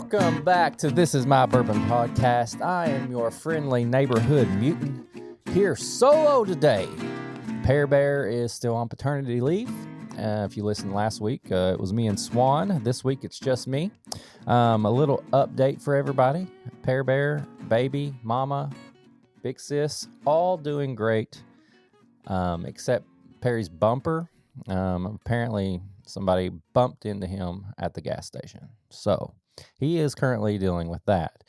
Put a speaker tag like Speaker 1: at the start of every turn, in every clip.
Speaker 1: Welcome back to This Is My Bourbon Podcast. I am your friendly neighborhood mutant here solo today. Pear Bear is still on paternity leave. If you listened last week, it was me and Swan. This week, it's just me. A little update for everybody. Pear Bear, baby, mama, big sis, all doing great, except Perry's bumper. Apparently, somebody bumped into him at the gas station. So he is currently dealing with that.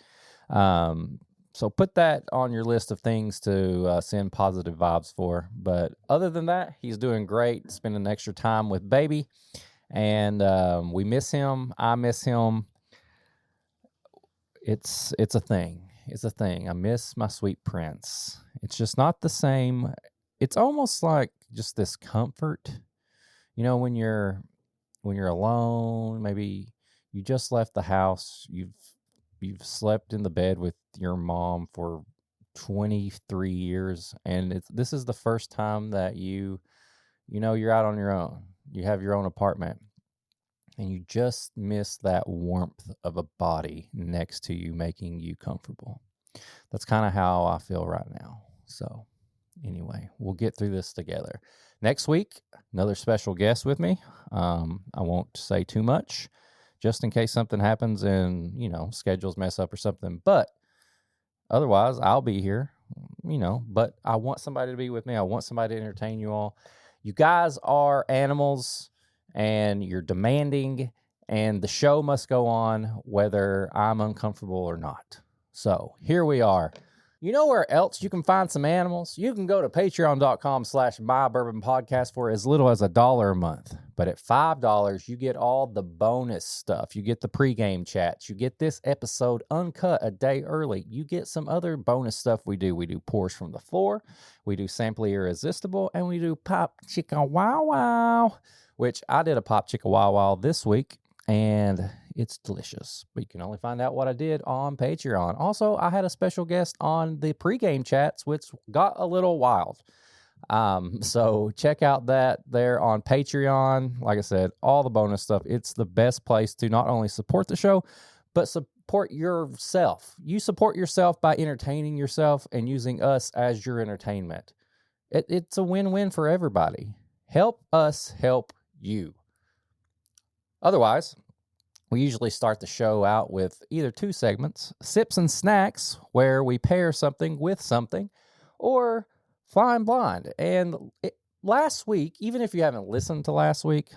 Speaker 1: So put that on your list of things to send positive vibes for. But other than that, he's doing great, spending extra time with baby. And we miss him. I miss him. It's a thing. It's a thing. I miss my sweet prince. It's just not the same. It's almost like just this comfort. You know, when you're alone, maybe you just left the house, you've slept in the bed with your mom for 23 years, and this is the first time that you're out on your own. You have your own apartment, and you just miss that warmth of a body next to you, making you comfortable. That's kind of how I feel right now. So anyway, we'll get through this together. Next week, another special guest with me. I won't say too much, just in case something happens and, schedules mess up or something. But otherwise, I'll be here, but I want somebody to be with me. I want somebody to entertain you all. You guys are animals, and you're demanding, and the show must go on whether I'm uncomfortable or not. So here we are. You know where else you can find some animals? You can go to patreon.com/mybourbonpodcast for as little as $1 a month. But at $5, you get all the bonus stuff. You get the pregame chats. You get this episode uncut a day early. You get some other bonus stuff we do. We do Pours from the Floor. We do Samply Irresistible. And we do Pop Chicka Wow Wow, which I did a Pop Chicka Wow Wow this week. And it's delicious, but you can only find out what I did on Patreon. Also, I had a special guest on the pregame chats, which got a little wild. So check out that there on Patreon. Like I said, all the bonus stuff. It's the best place to not only support the show, but support yourself. You support yourself by entertaining yourself and using us as your entertainment. It's a win-win for everybody. Help us help you. Otherwise, we usually start the show out with either two segments, Sips and Snacks, where we pair something with something, or Flying Blind. And last week, even if you haven't listened to last week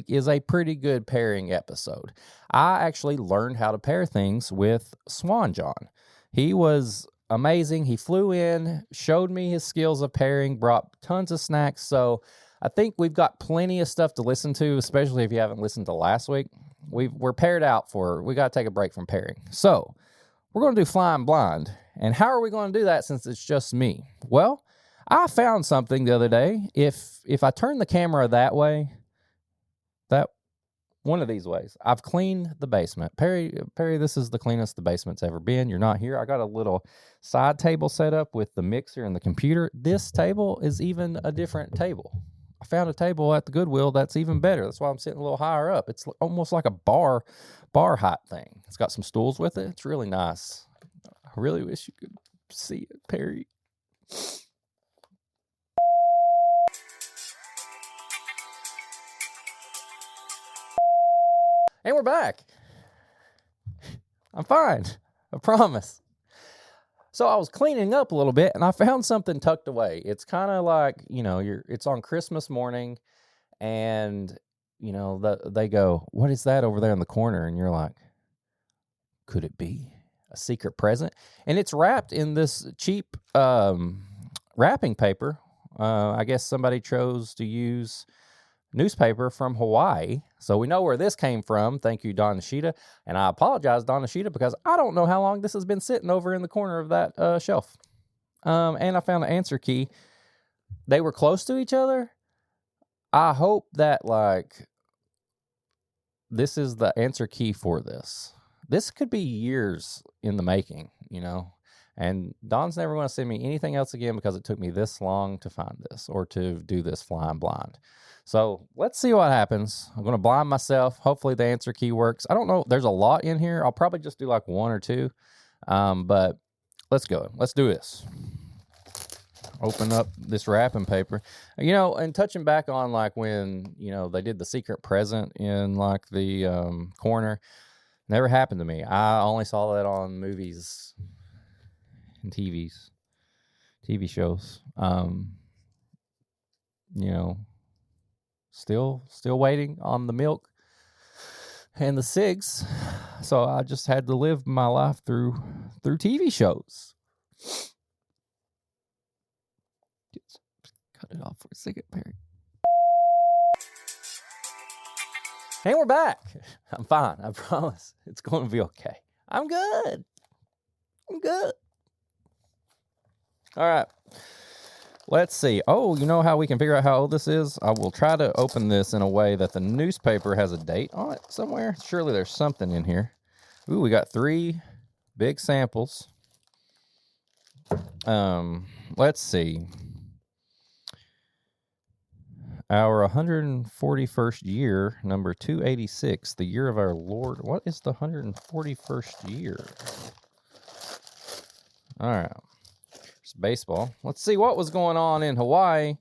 Speaker 1: is a pretty good pairing episode. I actually learned how to pair things with Swan John. He was amazing. He flew in, showed me his skills of pairing, brought tons of snacks. So I think we've got plenty of stuff to listen to, especially if you haven't listened to last week. We're paired out we got to take a break from pairing. So we're going to do Flying Blind. And how are we going to do that since it's just me? Well, I found something the other day. If I turn the camera that way, that one of these ways, I've cleaned the basement. Perry, this is the cleanest the basement's ever been. You're not here. I got a little side table set up with the mixer and the computer. This table is even a different table. I found a table at the Goodwill that's even better. That's why I'm sitting a little higher up. It's almost like a bar height thing. It's got some stools with it. It's really nice. I really wish you could see it, Perry. And we're back. I'm fine. I promise. So I was cleaning up a little bit, and I found something tucked away. It's kind of like, it's on Christmas morning, and, they go, "What is that over there in the corner?" And you're like, could it be a secret present? And it's wrapped in this cheap wrapping paper. I guess somebody chose to use newspaper from Hawaii. So we know where this came from. Thank you, Don Nishida. And I apologize, Don Nishida, because I don't know how long this has been sitting over in the corner of that shelf. And I found an answer key. They were close to each other. I hope that, this is the answer key for this. This could be years in the making, And Don's never going to send me anything else again because it took me this long to find this or to do this flying blind. So let's see what happens. I'm going to blind myself. Hopefully the answer key works. I don't know. There's a lot in here. I'll probably just do like one or two. But let's go. Let's do this. Open up this wrapping paper. You know, and touching back on like when, you know, they did the secret present in like the corner. Never happened to me. I only saw that on movies and TV shows. You know, still waiting on the milk and the cigs. So I just had to live my life through TV shows. Just cut it off for a second, Perry. And we're back. I'm fine. I promise. It's going to be okay. I'm good. All right. Let's see. Oh, you know how we can figure out how old this is? I will try to open this in a way that the newspaper has a date on it somewhere. Surely there's something in here. Ooh, we got 3 big samples. Let's see. Our 141st year, number 286, the year of our Lord. What is the 141st year? All right. It's baseball. Let's see what was going on in Hawaii.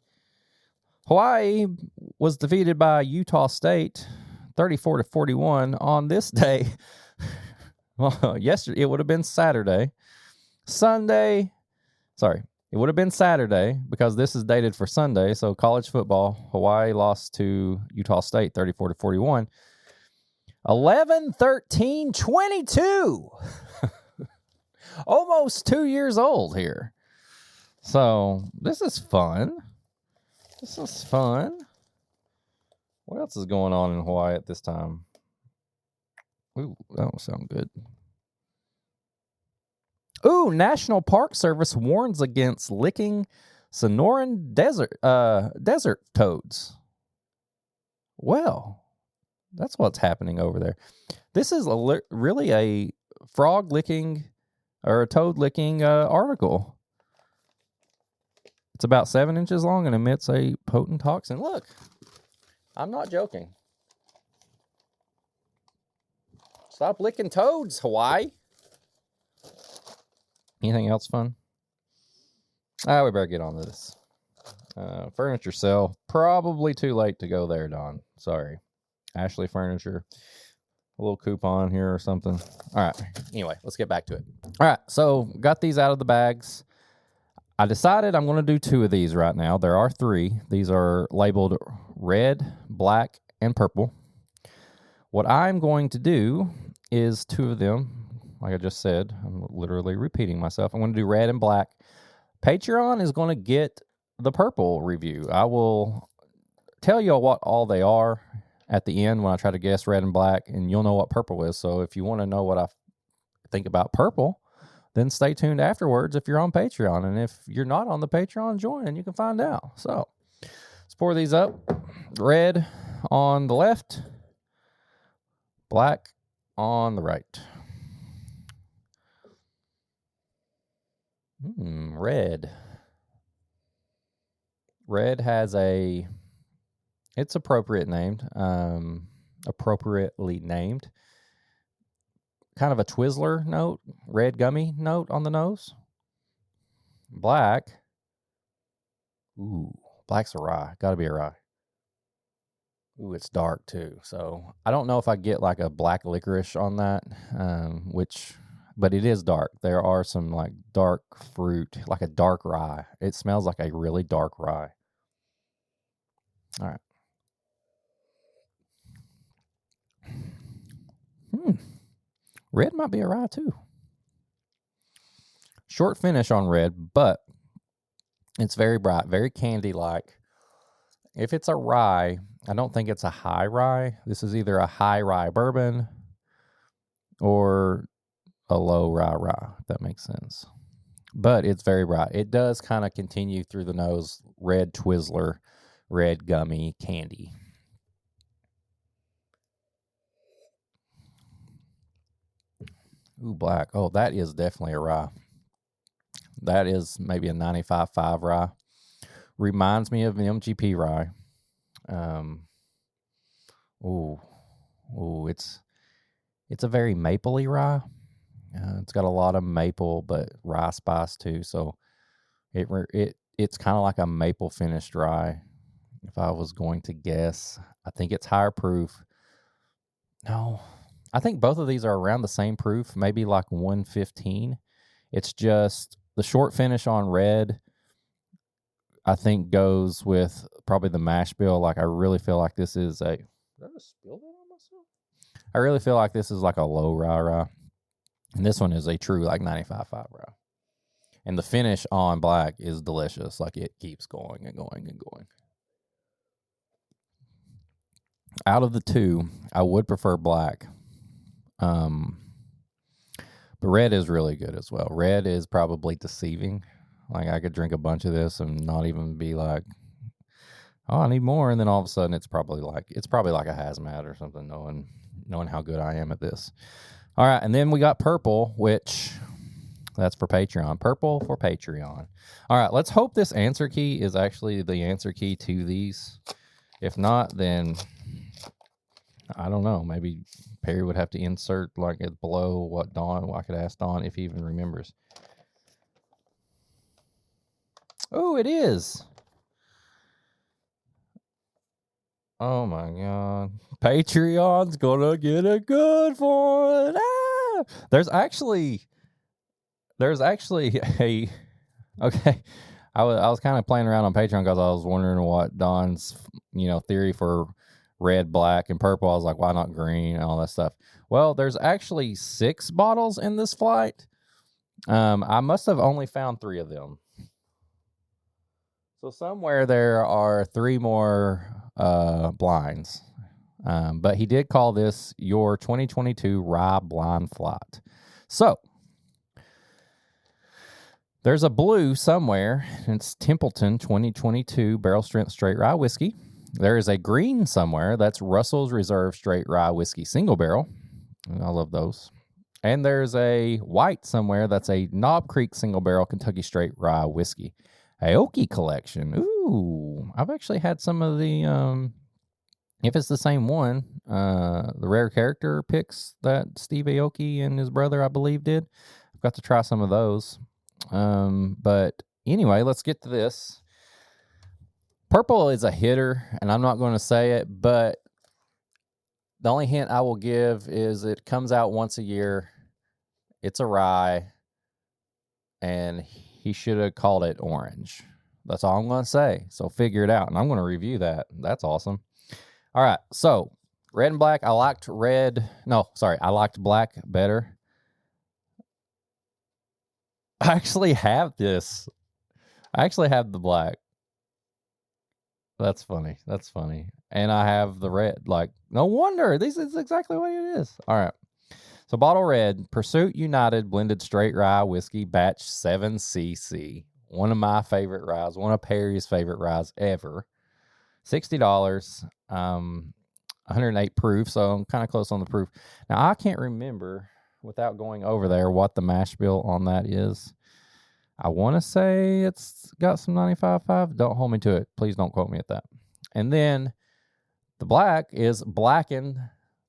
Speaker 1: Hawaii was defeated by Utah State 34-41 on this day. Well, yesterday, it would have been Saturday. It would have been Saturday because this is dated for Sunday. So college football, Hawaii lost to Utah State 34-41. 11-13-22. Almost 2 years old here. So this is fun. What else is going on in Hawaii at this time? Ooh, that don't sound good. Ooh, National Park Service warns against licking Sonoran desert toads. Well, that's what's happening over there. This is really a frog licking or a toad licking article. It's about 7 inches long and emits a potent toxin. Look, I'm not joking. Stop licking toads, Hawaii. Anything else fun? We better get on to this. Furniture sale. Probably too late to go there, Don. Sorry. Ashley Furniture. A little coupon here or something. All right. Anyway, let's get back to it. All right. So, got these out of the bags. I decided I'm going to do 2 of these right now. There are 3. These are labeled red, black, and purple. What I'm going to do is 2 of them. Like I just said, I'm literally repeating myself. I'm going to do red and black. Patreon is going to get the purple review. I will tell you what all they are at the end when I try to guess red and black, and you'll know what purple is. So if you want to know what I think about purple, then stay tuned afterwards if you're on Patreon. And if you're not on the Patreon, join and you can find out. So let's pour these up. Red on the left, black on the right. Red. Red has it's appropriately named, kind of a Twizzler note, red gummy note on the nose. Black. Ooh, black's a rye. Gotta be a rye. Ooh, it's dark too. So I don't know if I get like a black licorice on that, but it is dark. There are some like dark fruit, like a dark rye. It smells like a really dark rye. All right. Red might be a rye too. Short finish on red, but it's very bright, very candy-like. If it's a rye, I don't think it's a high rye. This is either a high rye bourbon or a low rye, if that makes sense. But it's very bright. It does kind of continue through the nose. Red Twizzler, red gummy candy. Ooh, black. Oh, that is definitely a rye. That is maybe a 95.5 rye. Reminds me of MGP rye. It's a very mapley rye. It's got a lot of maple, but rye spice too. So it's kind of like a maple finished rye. If I was going to guess, I think it's higher proof. No, I think both of these are around the same proof, maybe like 115. It's just the short finish on red, I think, goes with probably the mash bill. Like, I really feel like this is a... Did I just spill that on myself? I really feel like this is like a low rye. And this one is a true like 95.5 rye. And the finish on black is delicious. Like, it keeps going and going and going. Out of the two, I would prefer black. But red is really good as well. Red is probably deceiving. Like, I could drink a bunch of this and not even be like, oh, I need more. And then all of a sudden it's probably like a hazmat or something, knowing how good I am at this. All right. And then we got purple, which that's for Patreon. Purple for Patreon. All right. Let's hope this answer key is actually the answer key to these. If not, then I don't know. Maybe Perry would have to insert like it below what Dawn. I could ask Dawn if he even remembers. Oh, it is. Oh my God. Patreon's gonna get a good one. Ah! There's actually a, okay. I was kind of playing around on Patreon because I was wondering what Don's, theory for red, black, and purple. I was like, why not green and all that stuff? Well, there's actually 6 bottles in this flight. I must have only found 3 of them. So somewhere there are 3 more blinds. But he did call this your 2022 rye blind flight. So there's a blue somewhere. It's Templeton 2022 barrel strength straight rye whiskey. There is a green somewhere. That's Russell's Reserve straight rye whiskey single barrel. I love those. And there's a white somewhere. That's a Knob Creek single barrel Kentucky straight rye whiskey. Aoki collection. Ooh, I've actually had some of the, if it's the same one, the rare character picks that Steve Aoki and his brother, I believe, did. I've got to try some of those. But anyway, let's get to this. Purple is a hitter, and I'm not going to say it, but the only hint I will give is it comes out once a year. It's a rye, and he should have called it orange. That's all I'm going to say. So figure it out, and I'm going to review that. That's awesome. All right, so red and black. I liked black better. I actually have this. I actually have the black. That's funny. And I have the red. Like, no wonder. This is exactly what it is. All right. So bottle red, Pursuit United blended straight rye whiskey, batch 7cc. One of my favorite ryes. One of Perry's favorite ryes ever. $60. 108 proof. So I'm kind of close on the proof. Now, I can't remember, without going over there, what the mash bill on that is. I want to say it's got some 95.5. Don't hold me to it. Please don't quote me at that. And then the black is Blackened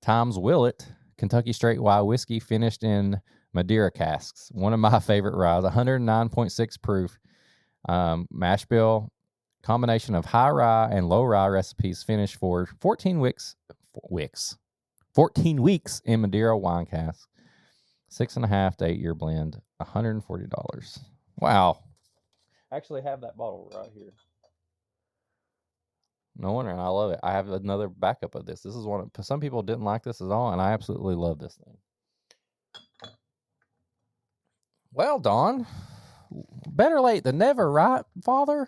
Speaker 1: times Willet Kentucky Straight Rye Whiskey finished in Madeira casks. One of my favorite ryes. 109.6 proof. Mash bill. Combination of high rye and low rye recipes finished for 14 weeks in Madeira wine cask. 6.5 to 8 year blend. $140. Wow. I actually have that bottle right here. No wonder, and I love it. I have another backup of this. This is one of, some people didn't like this at all, and I absolutely love this thing. Well, Don, better late than never, right, Father?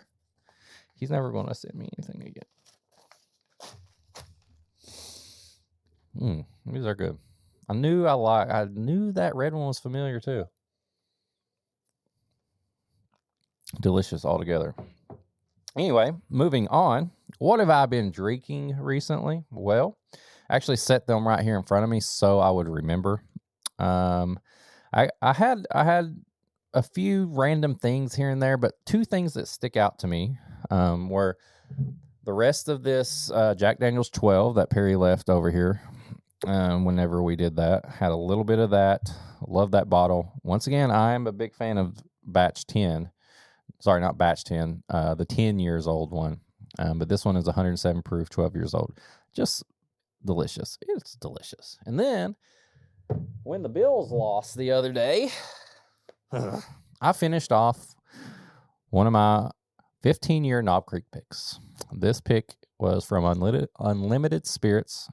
Speaker 1: He's never going to send me anything again. These are good. I knew that red one was familiar too. Delicious altogether. Anyway, moving on. What have I been drinking recently? Well, I actually set them right here in front of me so I would remember. I had a few random things here and there, but two things that stick out to me were the rest of this Jack Daniel's 12 that Perry left over here whenever we did that. Had a little bit of that. Love that bottle. Once again, I am a big fan of batch 10. Sorry, not batch 10, the 10 years old one. But this one is 107 proof, 12 years old. Just delicious. It's delicious. And then when the Bills lost the other day, I finished off one of my 15-year Knob Creek picks. This pick was from Unlimited Spirits.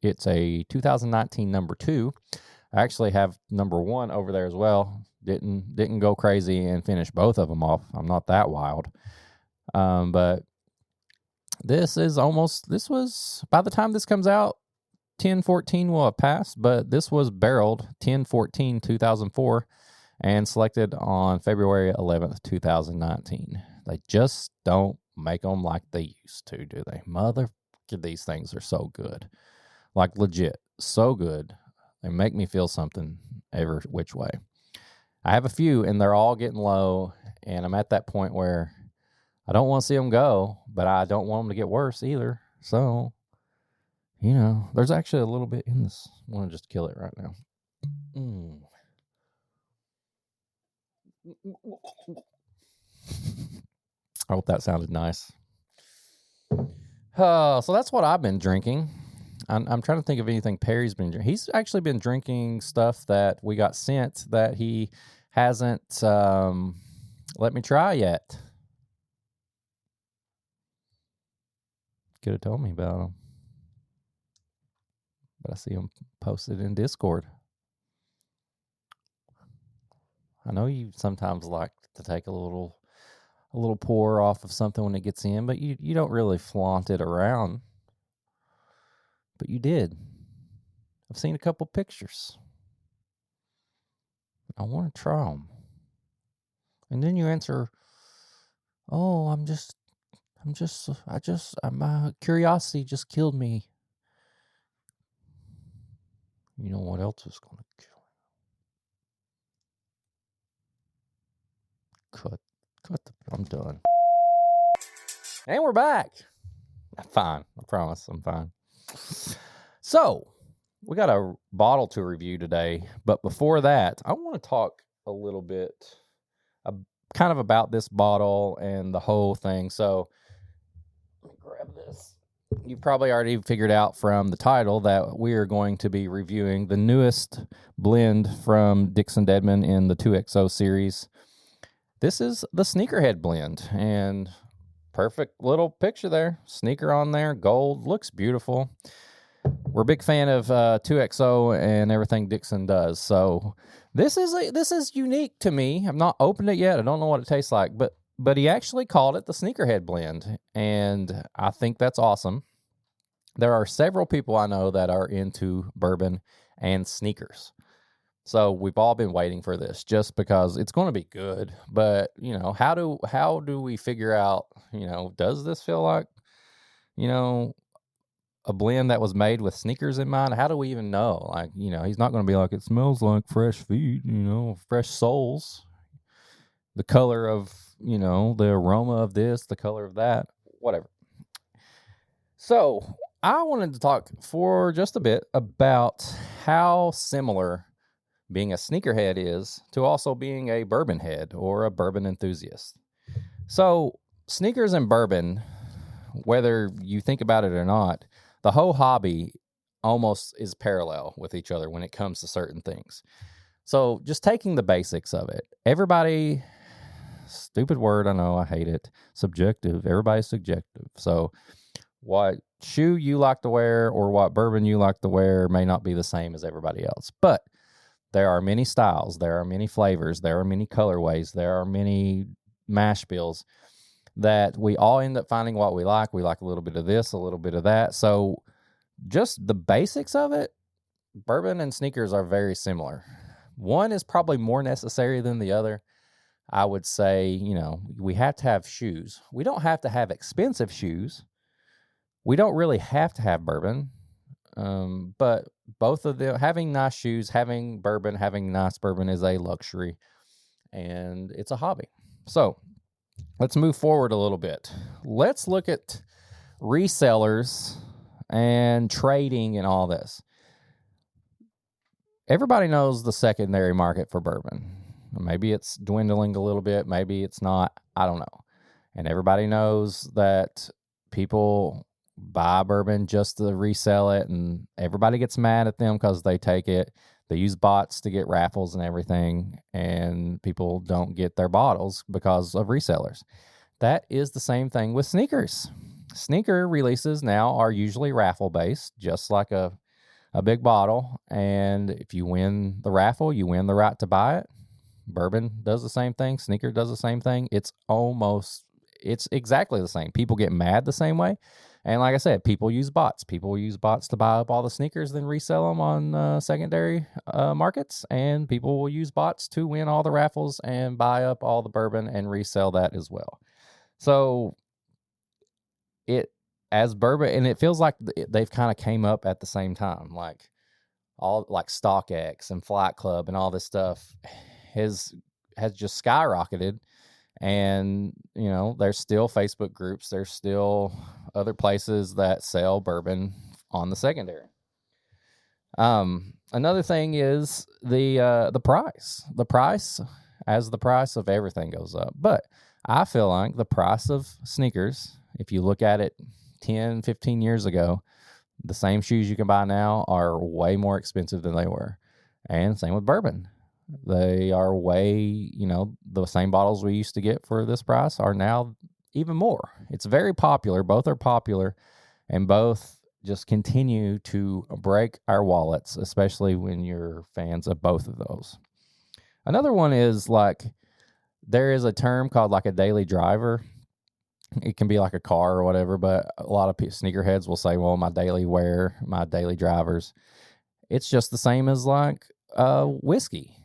Speaker 1: It's a 2019 number 2. I actually have number 1 over there as well. Didn't go crazy and finish both of them off. I'm not that wild. But this was, by the time this comes out, 10/14 will have passed, but this was barreled 10/14/2004 and selected on February 11th, 2019. They just don't make them like they used to, do they? These things are so good. Like, legit, so good. They make me feel something every which way. I have a few, and they're all getting low, and I'm at that point where I don't want to see them go, but I don't want them to get worse either. So, there's actually a little bit in this. I want to just kill it right now. I hope that sounded nice. So that's what I've been drinking. I'm trying to think of anything Perry's been drinking. He's actually been drinking stuff that we got sent that he hasn't let me try yet. Could have told me about them. But I see them posted in Discord. I know you sometimes like to take a little pour off of something when it gets in, but you don't really flaunt it around. But you did. I've seen a couple pictures. I want to try them. And then you answer, "Oh, my curiosity just killed me." You know what else is going to kill you? I'm done. And we're back. I'm fine. I promise I'm fine. So, we got a bottle to review today. But before that, I want to talk a little bit kind of about this bottle and the whole thing. So, let me grab this. You probably already figured out from the title that we are going to be reviewing the newest blend from Dixon Dedman in the 2XO series. This is the Sneakerhead blend, and perfect little picture there. Sneaker on there, gold, looks beautiful. We're a big fan of 2XO and everything Dixon does, so this is unique to me. I've not opened it yet. I don't know what it tastes like, but he actually called it the Sneakerhead blend, and I think that's awesome. There are several people I know that are into bourbon and sneakers. So we've all been waiting for this just because it's going to be good. But, how do we figure out, does this feel like, a blend that was made with sneakers in mind? How do we even know? Like, he's not going to be like, it smells like fresh feet, fresh soles. The color of, the aroma of this, the color of that, whatever. So I wanted to talk for just a bit about how similar being a sneakerhead is to also being a bourbon head or a bourbon enthusiast. So sneakers and bourbon, whether you think about it or not, the whole hobby almost is parallel with each other when it comes to certain things. So just taking the basics of it, everybody, stupid word, I know, I hate it, subjective, everybody's subjective. So what shoe you like to wear or what bourbon you like to wear may not be the same as everybody else. But there are many styles, there are many flavors, there are many colorways, there are many mash bills that we all end up finding what we like. We like a little bit of this, a little bit of that. So just the basics of it, bourbon and sneakers are very similar. One is probably more necessary than the other. I would say, we have to have shoes. We don't have to have expensive shoes. We don't really have to have bourbon. But both of them, having nice shoes, having nice bourbon is a luxury. and it's a hobby. So let's move forward a little bit. Let's look at resellers and trading and all this. Everybody knows the secondary market for bourbon. Maybe it's dwindling a little bit. Maybe it's not. I don't know. And everybody knows that people buy bourbon just to resell it, and everybody gets mad at them because they take it. They use bots to get raffles and everything, and people don't get their bottles because of resellers. That is the same thing with sneakers. Sneaker releases now are usually raffle-based, just like a big bottle, and if you win the raffle, you win the right to buy it. Bourbon does the same thing. Sneaker does the same thing. It's exactly the same. People get mad the same way. And like I said, people use bots. People use bots to buy up all the sneakers, then resell them on secondary markets. And people will use bots to win all the raffles and buy up all the bourbon and resell that as well. So as bourbon, and it feels like they've kind of came up at the same time, like StockX and Flight Club and all this stuff has just skyrocketed. And there's still Facebook groups, there's still other places that sell bourbon on the secondary. Another thing is the price. The price of everything goes up, but I feel like the price of sneakers, if you look at it 10, 15 years ago, the same shoes you can buy now are way more expensive than they were. And same with bourbon. They are way, the same bottles we used to get for this price are now even more. It's very popular. Both are popular, and both just continue to break our wallets, especially when you're fans of both of those. Another one is there is a term called a daily driver. It can be like a car or whatever, but a lot of sneakerheads will say, well, my daily wear, my daily drivers. It's just the same as whiskey.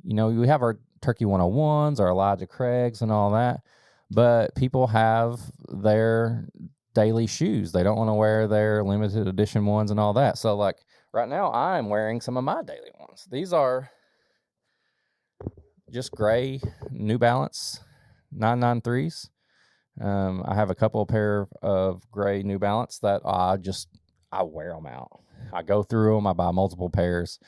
Speaker 1: We have our Turkey 101s, our Elijah Craigs and all that, but people have their daily shoes. They don't want to wear their limited edition ones and all that. So right now I'm wearing some of my daily ones. These are just gray New Balance 993s. I have a couple of pair of gray New Balance that I wear them out. I go through them. I buy multiple pairs.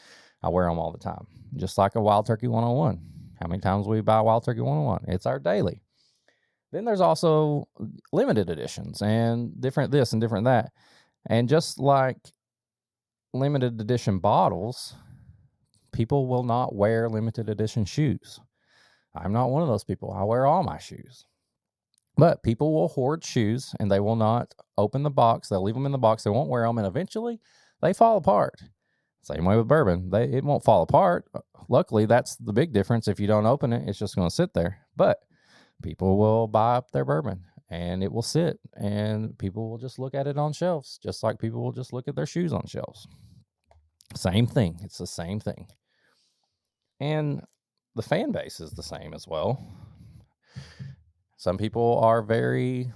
Speaker 1: I wear them all the time. Just like a Wild Turkey 101. How many times we buy Wild Turkey 101? It's our daily. Then there's also limited editions and different this and different that. And just like limited edition bottles, people will not wear limited edition shoes. I'm not one of those people. I wear all my shoes. But people will hoard shoes, and they will not open the box. They'll leave them in the box. They won't wear them, and eventually they fall apart. Same way with bourbon. It won't fall apart. Luckily, that's the big difference. If you don't open it, it's just going to sit there. But people will buy up their bourbon, and it will sit, and people will just look at it on shelves, just like people will just look at their shoes on shelves. Same thing. It's the same thing. And the fan base is the same as well. Some people are very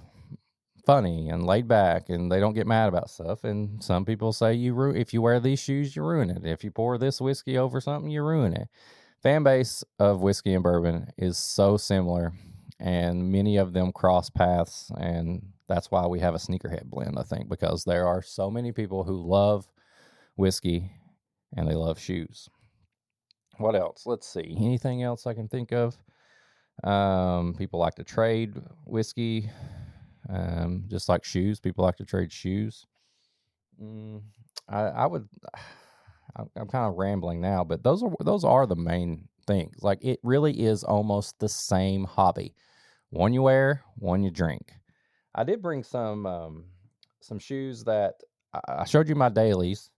Speaker 1: funny and laid back, and they don't get mad about stuff. And some people say if you wear these shoes, you ruin it. If you pour this whiskey over something, you ruin it. Fan base of whiskey and bourbon is so similar, and many of them cross paths, and that's why we have a Sneakerhead blend, I think, because there are so many people who love whiskey and they love shoes. What else? Let's see. Anything else I can think of? People like to trade whiskey, just like shoes. People like to trade shoes. I'm kind of rambling now, but those are the main things. It really is almost the same hobby. One you wear, one you drink. I did bring some shoes that I showed you my dailies.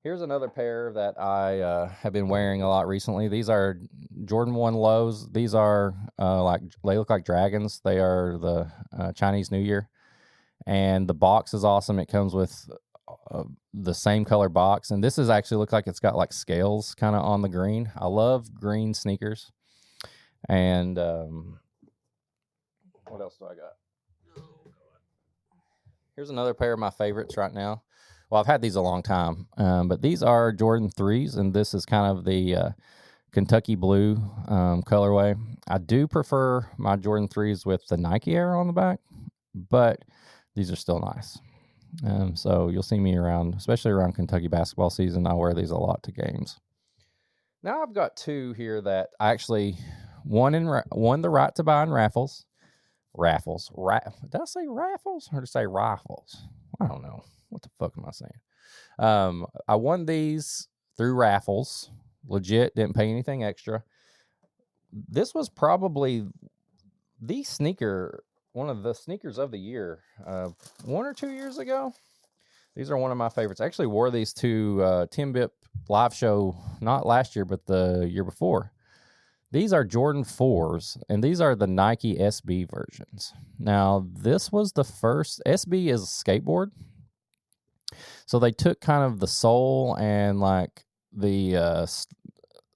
Speaker 1: Here's another pair that I have been wearing a lot recently. These are Jordan 1 lows. These are they look like dragons. They are the Chinese New Year. And the box is awesome. It comes with the same color box. And this is actually look like it's got scales kind of on the green. I love green sneakers. And what else do I got? Here's another pair of my favorites right now. Well, I've had these a long time, but these are Jordan 3s, and this is kind of the Kentucky blue colorway. I do prefer my Jordan 3s with the Nike Air on the back, but these are still nice. So you'll see me around, especially around Kentucky basketball season. I wear these a lot to games. Now I've got two here that I actually won the right to buy in raffles. Did I say raffles or did I say rifles? I don't know. What the fuck am I saying? I won these through raffles. Legit, didn't pay anything extra. This was probably one of the sneakers of the year, 1 or 2 years ago. These are one of my favorites. I actually wore these to Tim Bip live show, not last year, but the year before. These are Jordan 4s, and these are the Nike SB versions. Now, this was the first. SB is a skateboard. So they took kind of the sole and like the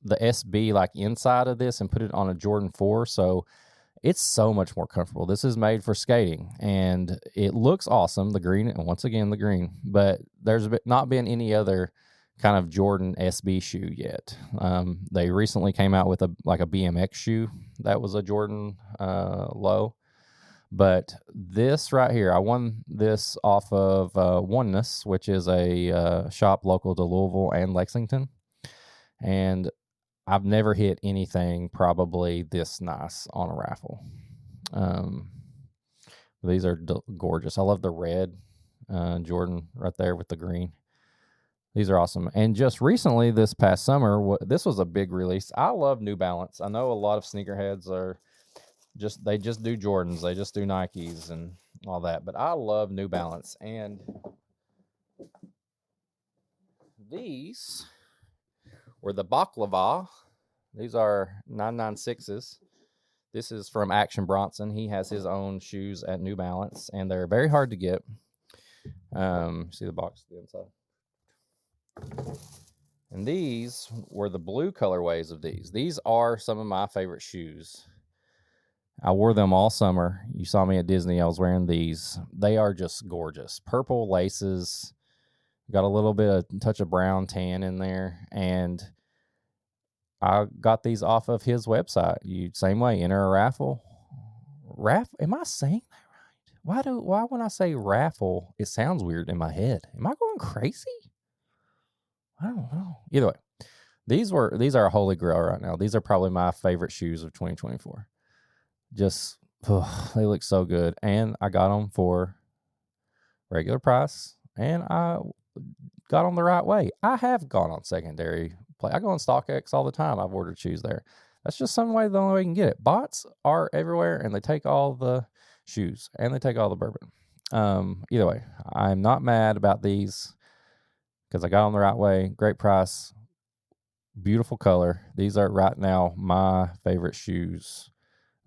Speaker 1: SB like inside of this and put it on a Jordan 4. So it's so much more comfortable. This is made for skating, and it looks awesome. The green, and once again, the green. But there's not been any other kind of Jordan SB shoe yet. They recently came out with a BMX shoe that was a Jordan low. But this right here, I won this off of Oneness, which is a shop local to Louisville and Lexington. And I've never hit anything probably this nice on a raffle. These are gorgeous. I love the red Jordan right there with the green. These are awesome. And just recently, this past summer, this was a big release. I love New Balance. I know a lot of sneakerheads they just do Jordans. They just do Nikes and all that. But I love New Balance. And these were the Baklava. These are 996s. This is from Action Bronson. He has his own shoes at New Balance, and they're very hard to get. See the box on the inside. And these were the blue colorways of these. These are some of my favorite shoes. I wore them all summer. You saw me at Disney. I was wearing these. They are just gorgeous. Purple laces. Got a little bit of touch of brown tan in there. And I got these off of his website. Same way, enter a raffle. Am I saying that right? Why when I say raffle, it sounds weird in my head? Am I going crazy? I don't know. Either way, these are a holy grail right now. These are probably my favorite shoes of 2024. Just, they look so good. And I got them for regular price, and I got them the right way. I have gone on secondary play. I go on StockX all the time. I've ordered shoes there. That's just the only way you can get it. Bots are everywhere, and they take all the shoes, and they take all the bourbon. Either way, I'm not mad about these because I got them the right way. Great price. Beautiful color. These are right now my favorite shoes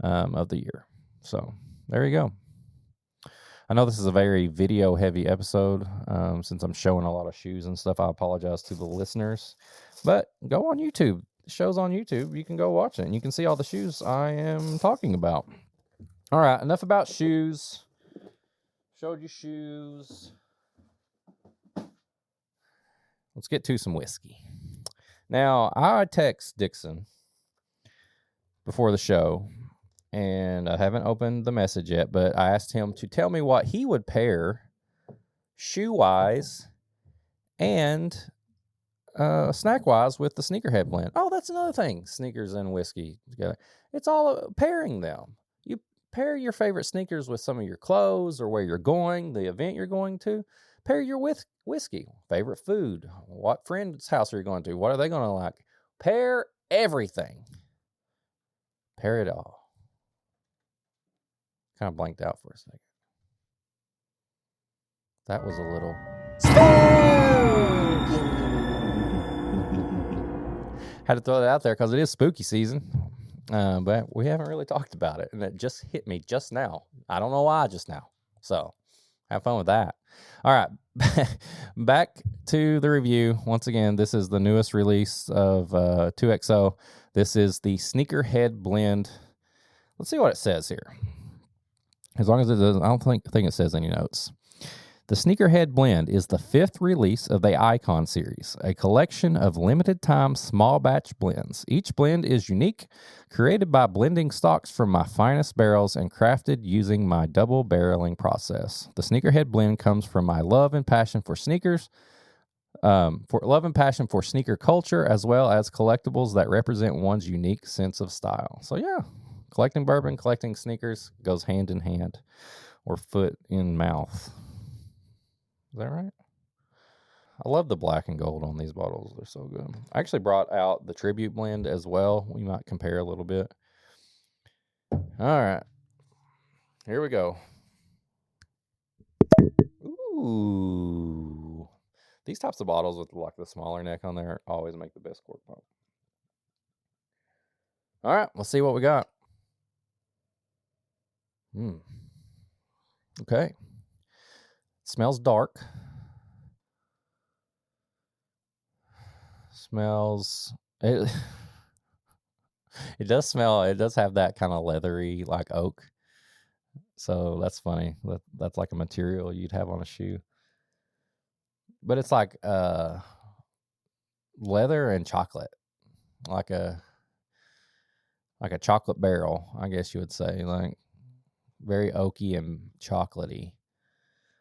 Speaker 1: of the year. So there you go. I know this is a very video heavy episode. Since I'm showing a lot of shoes and stuff, I apologize to the listeners. But go on YouTube. The show's on YouTube. You can go watch it, and you can see all the shoes I am talking about. All right, enough about shoes. Showed you shoes. Let's get to some whiskey. Now, I text Dixon before the show, and I haven't opened the message yet, but I asked him to tell me what he would pair shoe-wise and snack-wise with the Sneakerhead blend. Oh, that's another thing, sneakers and whiskey together. It's all pairing them. You pair your favorite sneakers with some of your clothes or where you're going, the event you're going to. Pair your whiskey, favorite food, what friend's house are you going to, what are they going to like. Pair everything. Pair it all. Kind of blanked out for a second. That was a little... Had to throw that out there because it is spooky season. But we haven't really talked about it, and it just hit me just now. I don't know why just now. So have fun with that. All right, back to the review. Once again, this is the newest release of 2XO. This is the Sneakerhead blend. Let's see what it says here. As long as it doesn't, I don't think it says any notes. The Sneakerhead Blend is the 5th release of the Icon series, a collection of limited-time small batch blends. Each blend is unique, created by blending stocks from my finest barrels and crafted using my double barreling process. The Sneakerhead Blend comes from my love and passion for sneakers, for sneaker culture, as well as collectibles that represent one's unique sense of style. So yeah, collecting bourbon, collecting sneakers goes hand in hand, or foot in mouth. Is that right? I love the black and gold on these bottles. They're so good. I actually brought out the Tribute Blend as well. We might compare a little bit. All right. Here we go. Ooh. These types of bottles with like the smaller neck on there always make the best cork pump. All right. Let's see what we got. Okay. Smells dark. Smells it. It does smell. It does have that kind of leathery, like oak. So that's funny. That's like a material you'd have on a shoe. But it's like leather and chocolate, like a chocolate barrel, I guess you would say, like very oaky and chocolatey.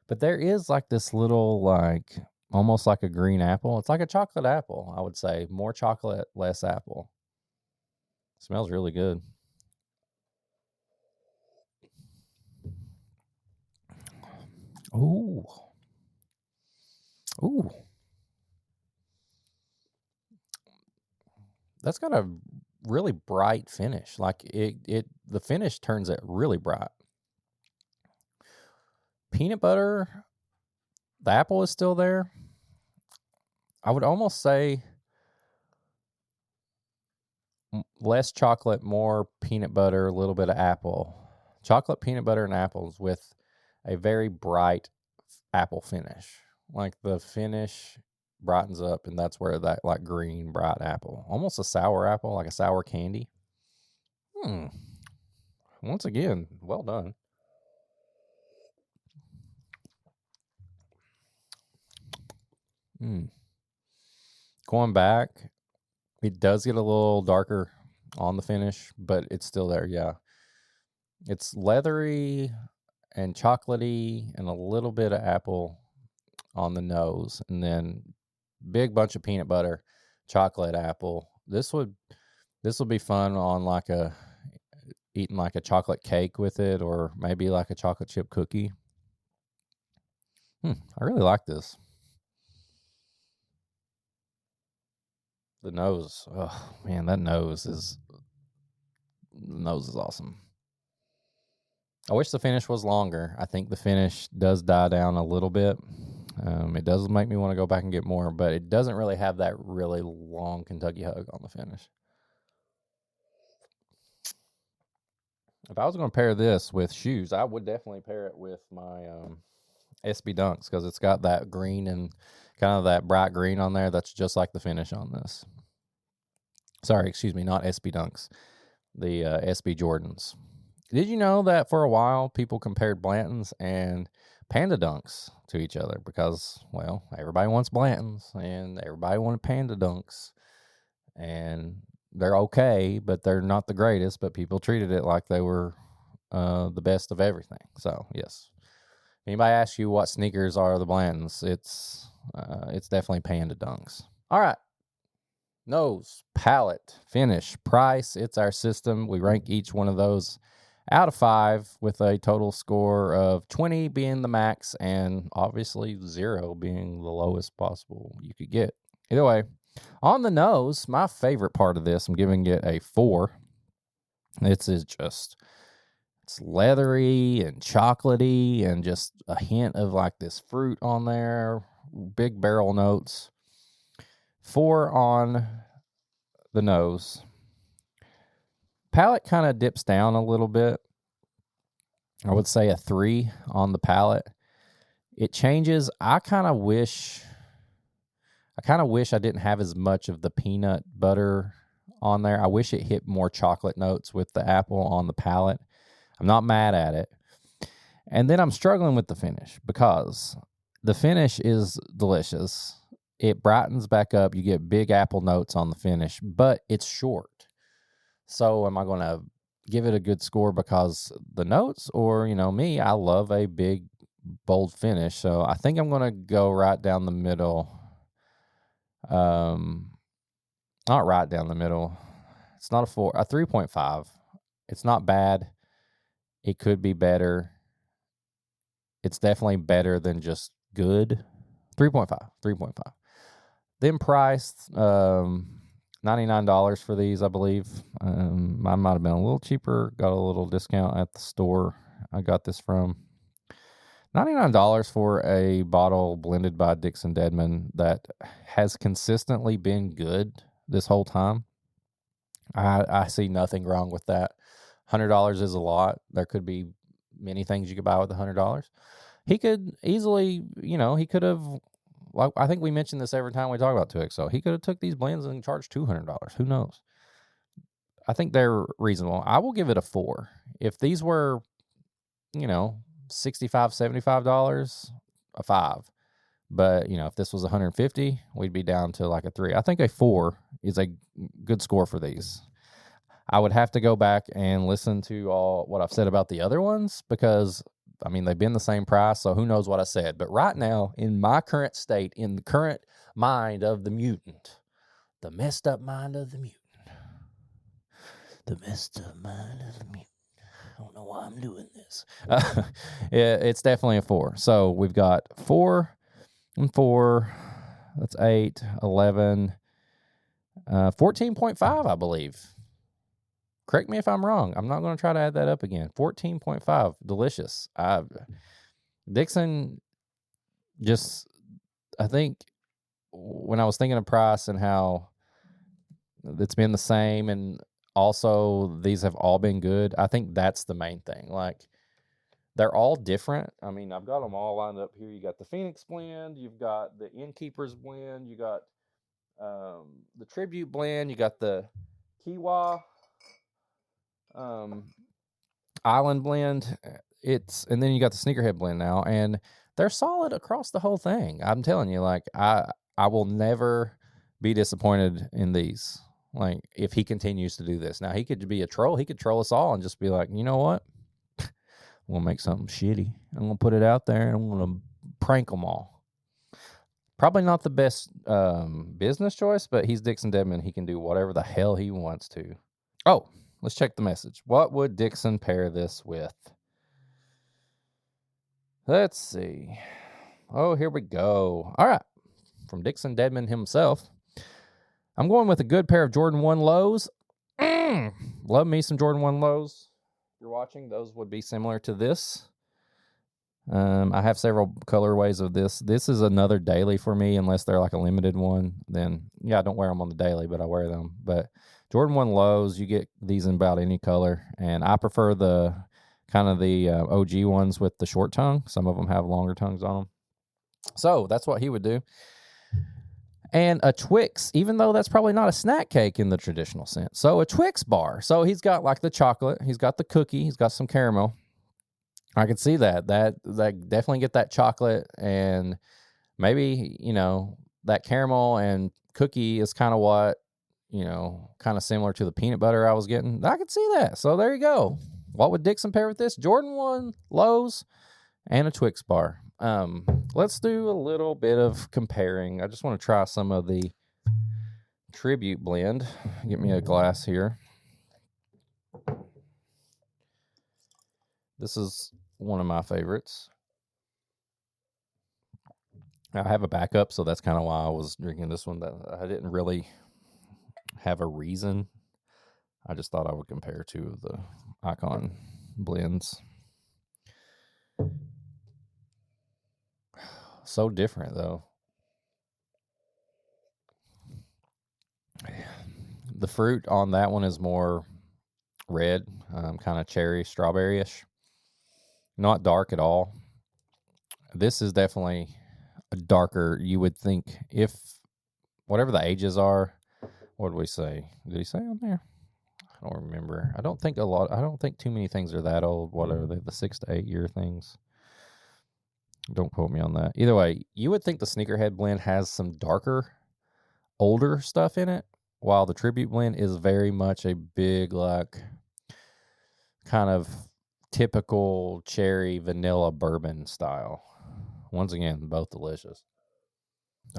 Speaker 1: But there is like this little, like almost like a green apple. It's like a chocolate apple, I would say. More chocolate, less apple. Smells really good. Ooh. Ooh. That's got a really bright finish. Like the finish turns it really bright. Peanut butter, the apple is still there. I would almost say less chocolate, more peanut butter, a little bit of apple. Chocolate, peanut butter, and apples with a very bright apple finish. Like the finish brightens up, and that's where that like green bright apple, almost a sour apple, like a sour candy. Once again, well done. Going back, it does get a little darker on the finish, but it's still there. Yeah, it's leathery and chocolatey and a little bit of apple on the nose, and then big bunch of peanut butter, chocolate, apple. This would be fun on like eating like a chocolate cake with it, or maybe like a chocolate chip cookie. I really like this. The nose, oh man, the nose is awesome. I wish the finish was longer. I think the finish does die down a little bit. It does make me want to go back and get more, but it doesn't really have that really long Kentucky hug on the finish. If I was going to pair this with shoes, I would definitely pair it with my SB Dunks, because it's got that green and kind of that bright green on there that's just like the finish on this. Sorry, excuse me, not SB Dunks, the SB Jordans. Did you know that for a while people compared Blantons and Panda Dunks to each other? Because, well, everybody wants Blantons and everybody wanted Panda Dunks. And they're okay, but they're not the greatest, but people treated it like they were the best of everything. So, yes. Anybody asks you what sneakers are the Blantons, it's definitely Panda Dunks. All right. Nose, palate, finish, price. It's our system. We rank each one of those out of 5 with a total score of 20 being the max and obviously 0 being the lowest possible you could get. Either way, on the nose, my favorite part of this, I'm giving it a 4. It's leathery and chocolatey and just a hint of like this fruit on there, big barrel notes. 4 on the nose. Palate kind of dips down a little bit. I would say a 3 on the palate. It changes. I kind of wish I didn't have as much of the peanut butter on there. I wish it hit more chocolate notes with the apple on the palate. I'm not mad at it. And then I'm struggling with the finish because the finish is delicious. It brightens back up. You get big apple notes on the finish, but it's short. So am I going to give it a good score because the notes, or, me, I love a big, bold finish. So I think I'm going to go right down the middle. Not right down the middle. It's not a 3.5. It's not bad. It could be better. It's definitely better than just good. 3.5. Then priced $99 for these, I believe. Mine might have been a little cheaper. Got a little discount at the store I got this from. $99 for a bottle blended by Dixon Deadman that has consistently been good this whole time. I see nothing wrong with that. $100 is a lot. There could be many things you could buy with $100. He could easily, he could have, like, I think we mention this every time we talk about 2XO. He could have took these blends and charged $200. Who knows? I think they're reasonable. I will give it a 4. If these were, $65, $75, a 5. But, if this was $150, we'd be down to like a 3. I think a 4 is a good score for these. I would have to go back and listen to all what I've said about the other ones because, they've been the same price, so who knows what I said. But right now, in my current state, in the current mind of the mutant, the messed up mind of the mutant, I don't know why I'm doing this. It's definitely a 4. So we've got 4 and 4. That's 8, 11, 14.5, I believe. Correct me if I'm wrong. I'm not going to try to add that up again. 14.5. Delicious. Dixon I think when I was thinking of price and how it's been the same and also these have all been good, I think that's the main thing. Like, they're all different. I've got them all lined up here. You got the Phoenix blend. You've got the Innkeeper's blend. You got the Tribute blend. You got the Kiwa Island blend. And then you got the Sneakerhead blend now, and they're solid across the whole thing. I'm telling you, like, I will never be disappointed in these. Like, if he continues to do this. Now, he could be a troll. He could troll us all and just be like, you know what? I'm going to make something shitty. I'm going to put it out there, and I'm going to prank them all. Probably not the best business choice, but he's Dixon Deadman. He can do whatever the hell he wants to. Oh, let's check the message. What would Dixon pair this with? Let's see. Oh, here we go. All right. From Dixon Deadman himself. I'm going with a good pair of Jordan 1 lows. Love me some Jordan 1 lows. If you're watching, those would be similar to this. I have several colorways of this. This is another daily for me, unless they're like a limited one. Then, I don't wear them on the daily, but I wear them. But Jordan 1 lows, you get these in about any color. And I prefer the kind of the OG ones with the short tongue. Some of them have longer tongues on them. So that's what he would do. And a Twix, even though that's probably not a snack cake in the traditional sense. So a Twix bar. So he's got like the chocolate. He's got the cookie. He's got some caramel. I could see that. That definitely get that chocolate, and maybe, that caramel and cookie is kind of what, kind of similar to the peanut butter I was getting. I could see that. So there you go. What would Dixon pair with this? Jordan 1 lows and a Twix bar. Let's do a little bit of comparing. I just want to try some of the Tribute blend. Get me a glass here. This is one of my favorites. I have a backup, so that's kind of why I was drinking this one. That I didn't really have a reason. I just thought I would compare two of the Icon blends. So different, though. The fruit on that one is more red, kind of cherry, strawberry-ish. Not dark at all. This is definitely a darker, you would think, if whatever the ages are. What did we say? Did he say on there? I don't remember. I don't think too many things are that old. What are they? The 6 to 8 year things. Don't quote me on that. Either way, you would think the Sneakerhead blend has some darker, older stuff in it, while the Tribute blend is very much a big, like, kind of typical cherry vanilla bourbon style. Once again, both delicious.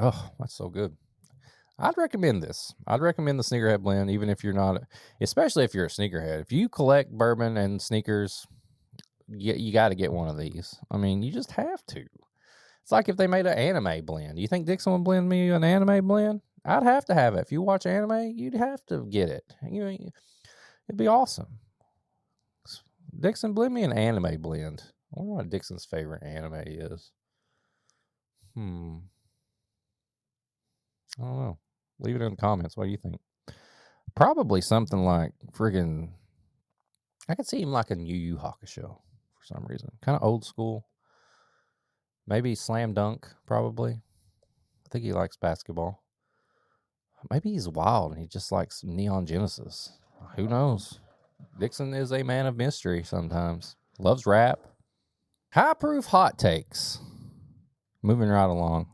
Speaker 1: Oh, that's so good. I'd recommend this. I'd recommend the Sneakerhead blend, even if you're not, especially if you're a sneakerhead. If you collect bourbon and sneakers, you got to get one of these. I mean, you just have to. It's like if they made an anime blend. You think Dixon would blend me an anime blend? I'd have to have it. If you watch anime, you'd have to get it. It'd be awesome. Dixon, blend me an anime blend. I wonder what Dixon's favorite anime is. I don't know. Leave it in the comments. What do you think? Probably something like friggin', I could see him like a Yu Yu Hakusho for some reason. Kind of old school. Maybe Slam Dunk, probably. I think he likes basketball. Maybe he's wild and he just likes Neon Genesis. Who knows? Dixon is a man of mystery sometimes. Loves rap. High proof hot takes. Moving right along.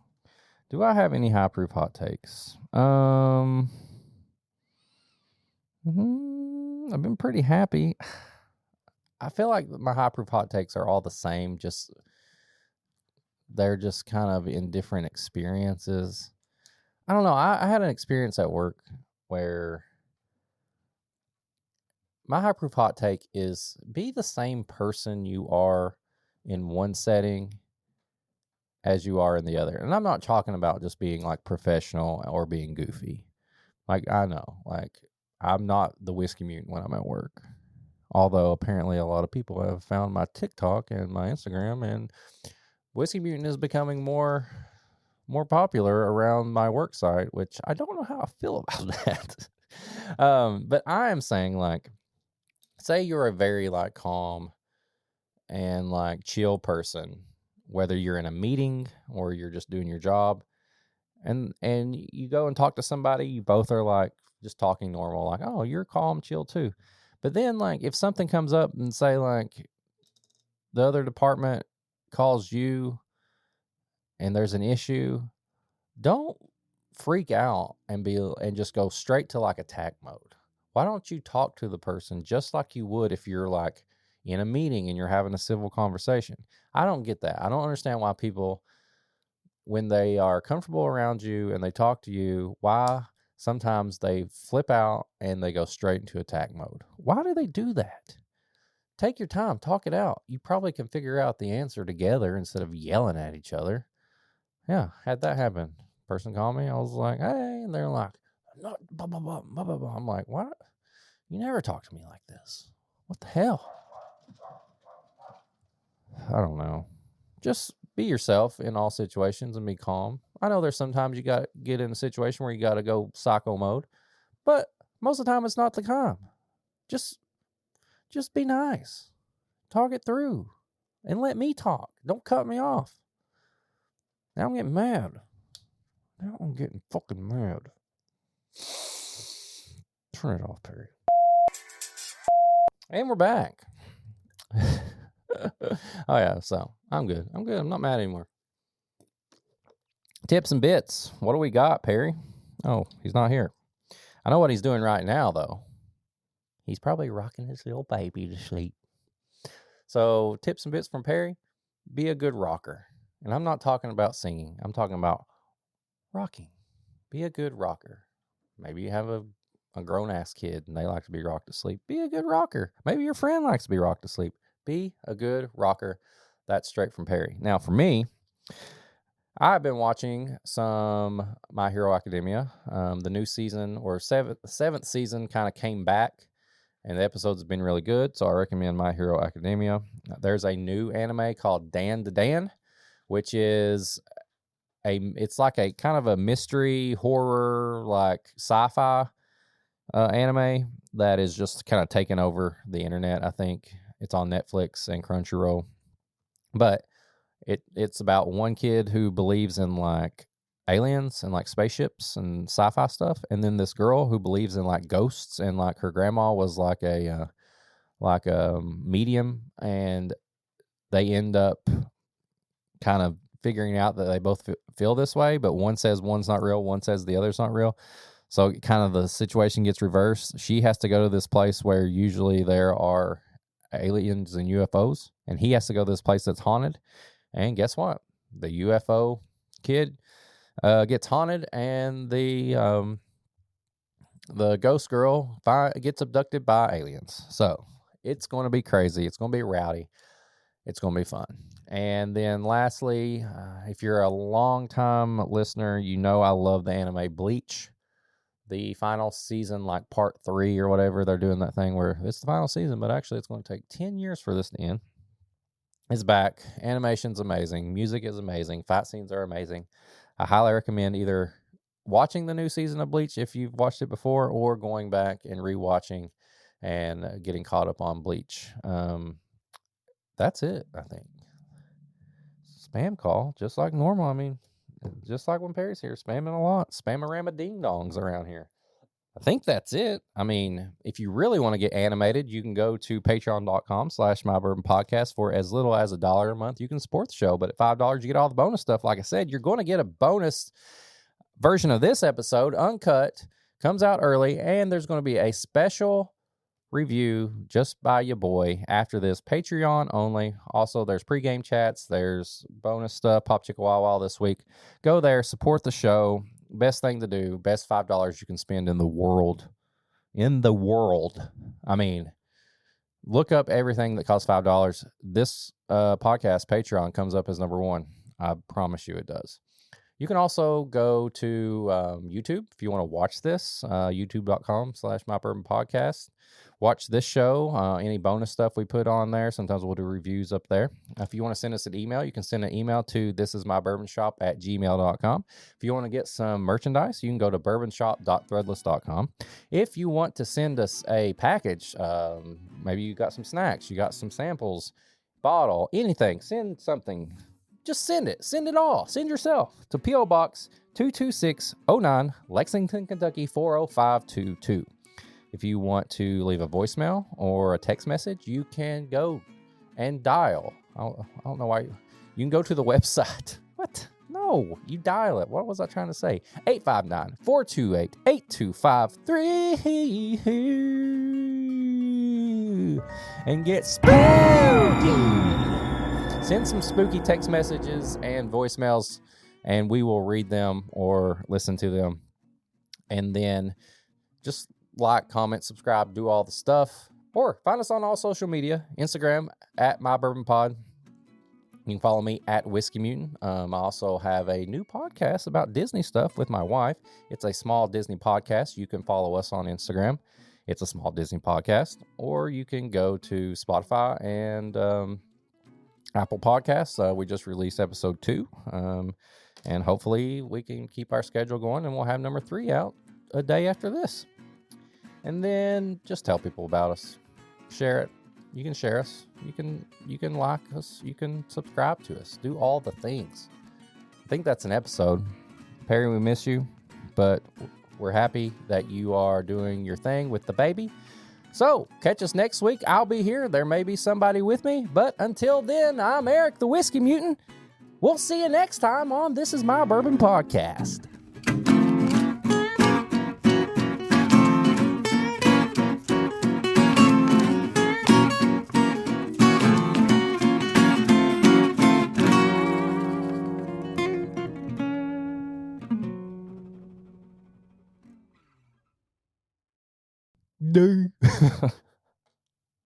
Speaker 1: Do I have any high proof hot takes? I've been pretty happy. I feel like my high proof hot takes are all the same. They're just kind of in different experiences. I don't know. I had an experience at work where my high proof hot take is be the same person you are in one setting as you are in the other. And I'm not talking about just being like professional or being goofy. Like, I know, like, I'm not the Whiskey Mutant when I'm at work. Although apparently a lot of people have found my TikTok and my Instagram, and Whiskey Mutant is becoming more popular around my work site, which I don't know how I feel about that. But I am saying, like, say you're a very like calm and like chill person, whether you're in a meeting or you're just doing your job, and you go and talk to somebody, you both are like just talking normal, like, oh, you're calm, chill too. But then, like, if something comes up and say like the other department calls you and there's an issue, don't freak out and just go straight to like attack mode. Why don't you talk to the person just like you would if you're like in a meeting and you're having a civil conversation? I don't get that. I don't understand why people, when they are comfortable around you and they talk to you, why sometimes they flip out and they go straight into attack mode. Why do they do that? Take your time, talk it out. You probably can figure out the answer together instead of yelling at each other. Yeah, had that happen. Person called me. I was like, hey, and they're like, no, blah, blah, blah, blah, blah, blah. I'm like, what? You never talk to me like this. What the hell? I don't know. Just be yourself in all situations and be calm. I know there's sometimes you got to get in a situation where you got to go psycho mode, but most of the time it's not the time. Just be nice. Talk it through and let me talk. Don't cut me off. Now I'm getting mad. Now I'm getting fucking mad. Turn it off, Perry. And we're back. Oh, yeah, so I'm good. I'm not mad anymore. Tips and bits. What do we got, Perry? Oh, he's not here. I know what he's doing right now, though. He's probably rocking his little baby to sleep. So, tips and bits from Perry. Be a good rocker. And I'm not talking about singing. I'm talking about rocking. Be a good rocker. Maybe you have a grown-ass kid and they like to be rocked to sleep. Be a good rocker. Maybe your friend likes to be rocked to sleep. Be a good rocker. That's straight from Perry. Now, for me, I've been watching some My Hero Academia. The new season, or seventh season, kind of came back, and the episodes have been really good, so I recommend My Hero Academia. There's a new anime called Dan to Dan, which is it's like a kind of a mystery, horror, like sci-fi anime that is just kind of taking over the internet, I think. It's on Netflix and Crunchyroll. But it's about one kid who believes in like aliens and like spaceships and sci-fi stuff, and then this girl who believes in like ghosts, and like her grandma was like a medium, and they end up kind of figuring out that they both feel this way, but one says one's not real, one says the other's not real. So kind of the situation gets reversed. She has to go to this place where usually there are aliens and UFOs, and he has to go to this place that's haunted. And guess what? The UFO kid gets haunted, and the ghost girl gets abducted by aliens. So it's going to be crazy. It's going to be rowdy. It's going to be fun. And then lastly, if you're a long-time listener, you know I love the anime Bleach. The final season, like part 3 or whatever, they're doing that thing where it's the final season, but actually it's going to take 10 years for this to end. It's back. Animation's amazing. Music is amazing. Fight scenes are amazing. I highly recommend either watching the new season of Bleach if you've watched it before, or going back and rewatching and getting caught up on Bleach. That's it, I think. Spam call, just like normal. I mean, just like when Perry's here, spamming a lot. Spam-a-rama ding-dongs around here. I think that's it. I mean, if you really want to get animated, you can go to patreon.com/mybourbonpodcast for as little as $1 a month. You can support the show, but at $5, you get all the bonus stuff. Like I said, you're going to get a bonus version of this episode, uncut, comes out early, and there's going to be a special review just by your boy after this, Patreon only. Also, there's pregame chats, there's bonus stuff, Pop Chicka Wow Wow this week. Go there, support the show. Best thing to do, best $5 you can spend in the world. I mean, look up everything that costs $5. This podcast, Patreon, comes up as number 1. I promise you it does. You can also go to YouTube if you want to watch this, youtube.com/mybourbonpodcast. Watch this show, any bonus stuff we put on there. Sometimes we'll do reviews up there. If you want to send us an email, you can send an email to thisismybourbonshop@gmail.com. If you want to get some merchandise, you can go to bourbonshop.threadless.com. If you want to send us a package, maybe you got some snacks, you got some samples, bottle, anything, send something. Just send it. Send it all. Send yourself to P.O. Box 22609, Lexington, Kentucky 40522. If you want to leave a voicemail or a text message, you can go and dial. I don't know why. You can go to the website. What? No, you dial it. What was I trying to say? 859-428-8253. And get spooky. Send some spooky text messages and voicemails, and we will read them or listen to them. And then just like, comment, subscribe, do all the stuff. Or find us on all social media. Instagram @MyBourbonPod. You can follow me @Whiskey Mutant. I also have a new podcast about Disney stuff with my wife. It's a small Disney podcast. You can follow us on Instagram. It's a small Disney podcast. Or you can go to Spotify and Apple Podcasts. We just released episode 2. And hopefully we can keep our schedule going, and we'll have number 3 out a day after this. And then just tell people about us. Share it. You can share us. You can like us. You can subscribe to us. Do all the things. I think that's an episode. Perry, we miss you, but we're happy that you are doing your thing with the baby. So, catch us next week. I'll be here. There may be somebody with me. But until then, I'm Eric, the Whiskey Mutant. We'll see you next time on This Is My Bourbon Podcast. No.